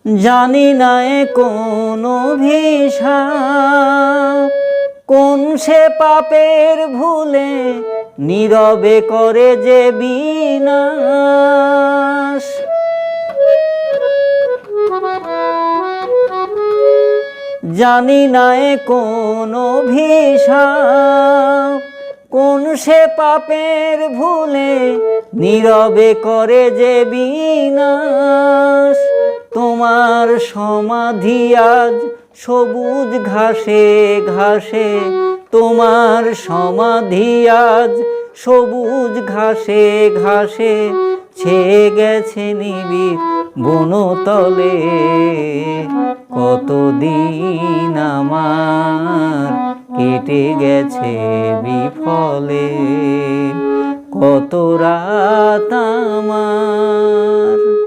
জানি না এ কোন অভিশাপ, কোন সে পাপের ভুলে নীরবে করে যে বিনাশ। জানি না এ কোন অভিশাপ, কোন সে পাপের ভুলে নীরবে করে যে বিনাশ। তোমার সমাধি আজ সবুজ ঘাসে ঘাসে, তোমার সমাধি আজ সবুজ ঘাসে ঘাসে, ছেয়ে গেছে নিবিড় বনতলে। কতদিন আমার কেটে গেছে বিফলে, কত রাত আমার